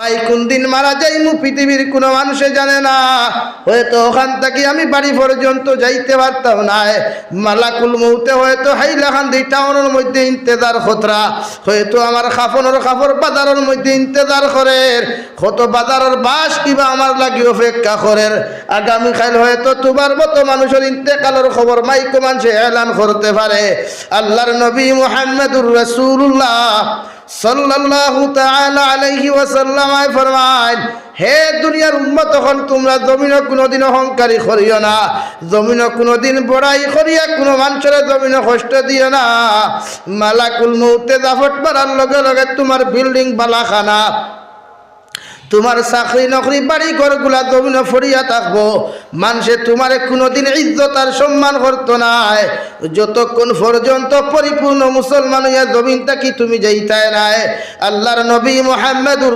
ভাই কোন দিন মারা যাইমু পৃথিবীর কোনো মানুষে জানে না। হয়তো ওখান থেকে আমি বাড়ি পর্যন্ত যাইতে পারতাম না। মালাকুল মৌতে হয়তো হাইলাকান্দি টাউনের মধ্যে ইন্তেজার খতরা, হয়তো আমার খাফনের খাফর বাজারের মধ্যে ইন্তেজার করে, কত বাজারের বাস কিবা আমার লাগি অপেক্ষা করে। আগামীকাল হয়তো তোমার মতো মানুষের ইন্তেকালের খবর মাইকো মানুষে এলান করতে পারে। আল্লাহর নবী মুহাম্মদুর রাসূলুল্লাহ সাল্লাল্লাহু তাআলা আলাইহি ওয়াসাল্লাম ফরমায়, হে দুনিয়ার উম্মত হল, তোমরা জমিনে কোনোদিন অহংকারী করিও না, জমিনে কোনোদিন বড়াই করিয়া কোনো মানুষের জমিনে কষ্ট দিও না। মালাকুল মউতে জাফট মারার লগে লগে তোমার বিল্ডিং বালাখানা, তোমার চাকরি নকরি বাড়ি ঘরগুলা জমিনে ফরিয়া থাকবো। মানুষে তোমারে কোনোদিন ইজ্জত আর সম্মান করতো না যতক্ষণ পর্যন্ত পরিপূর্ণ মুসলমান হইয়া জমিন থাকি তুমি যাইতাই নাই। আল্লাহর নবী মুহাম্মদুর